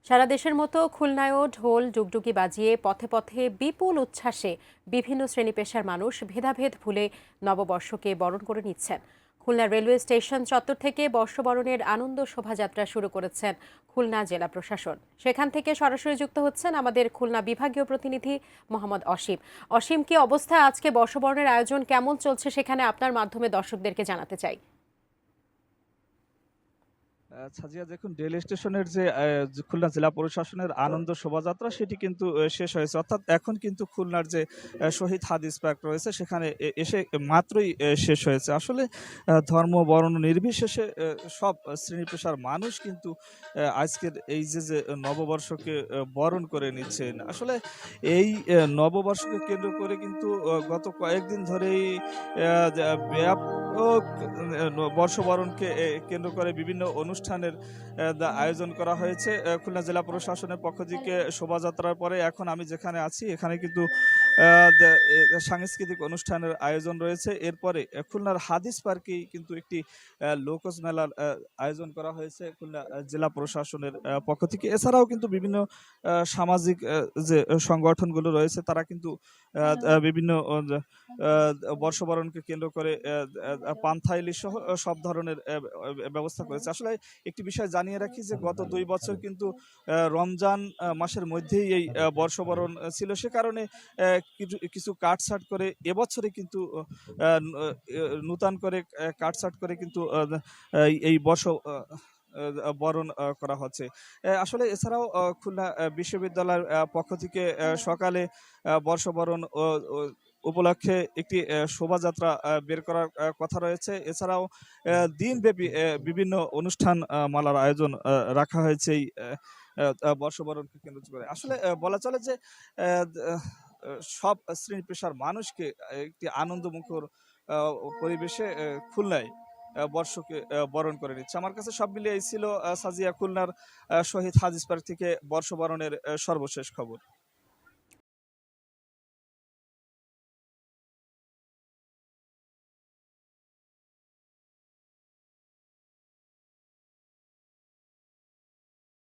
সারা দেশের মতো খুলনায়ও ঢোল ডুগডুগি বাজিয়ে পথে পথে বিপুল উচ্ছ্বাসে বিভিন্ন শ্রেণী পেশার মানুষ ভেদাভেদ ভুলে নববর্ষকে বরণ করে নিচ্ছেন। খুলনা রেলওয়ে স্টেশন চত্বর থেকে বর্ষবরণের আনন্দ শোভাযাত্রা শুরু করেছেন খুলনা জেলা প্রশাসন। সেখান থেকে সরাসরি যুক্ত হচ্ছেন আমাদের খুলনা বিভাগীয় প্রতিনিধি মোহাম্মদ অসীম। অসীম, কি অবস্থা? আজকে বর্ষবরণের আয়োজন কেমন চলছে সেখানে আপনার মাধ্যমে দর্শকদেরকে জানাতে চাই। সাজিয়া, দেখুন, রেল স্টেশনের যে খুলনা জেলা প্রশাসনের আনন্দ শোভাযাত্রা সেটি কিন্তু শেষ হয়েছে। অর্থাৎ এখন কিন্তু খুলনার যে শহীদ হাদিস পার্ক রয়েছে সেখানে এসে মাত্রই শেষ হয়েছে। আসলে ধর্ম বর্ণ নির্বিশেষে সব শ্রেণী পেশার মানুষ কিন্তু আজকের এই যে নববর্ষকে বরণ করে নিচ্ছেন। আসলে এই নববর্ষকে কেন্দ্র করে কিন্তু গত কয়েকদিন ধরেই ব্যাপক বর্ষবরণকে কেন্দ্র করে বিভিন্ন অনুষ্ঠানের আয়োজন করা হয়েছে খুলনা জেলা প্রশাসনের পক্ষ থেকে। শোভাযাত্রার পরে এখন আমি যেখানে আছি এখানে কিন্তু সাংস্কৃতিক অনুষ্ঠানের আয়োজন রয়েছে। এরপরে খুলনার হাদিস পার্কেই কিন্তু একটি লোকজ মেলার আয়োজন করা হয়েছে খুলনা জেলা প্রশাসনের পক্ষ থেকে। এছাড়াও কিন্তু বিভিন্ন সামাজিক যে সংগঠনগুলো রয়েছে তারা কিন্তু বিভিন্ন বর্ষবরণকে কেন্দ্র করে পান্থা ইলিশ সহ সব ধরনের ব্যবস্থা করেছে। আসলে একটি বিষয় জানিয়ে রাখি যে গত ২ বছর কিন্তু রমজান মাসের মধ্যেই এই বর্ষবরণ ছিল। সে কারণে কিছু কাটছাট করে এবছরে কিন্তু নূতন করে কাটছাট করে কিন্তু এই বরণ করা হচ্ছে। আসলে এছাড়াও খুলনা বিশ্ববিদ্যালয়ের পক্ষ থেকে সকালে বর্ষবরণ উপলক্ষে একটি শোভাযাত্রা বের করার কথা রয়েছে। এছাড়াও দিনব্যাপী বিভিন্ন অনুষ্ঠান মালার আয়োজন রাখা হয়েছে এই বর্ষবরণকে কেন্দ্র করে। আসলে বলা চলে যে সব শ্রেণী পেশার মানুষকে একটি আনন্দমুখর পরিবেশে খুলনায় বর্ষকে বরণ করে নিচ্ছে। আমার কাছে সব মিলিয়ে এই ছিল সাজিয়া খুলনার শহীদ হাদিস পার্ক থেকে বর্ষবরণের সর্বশেষ খবর।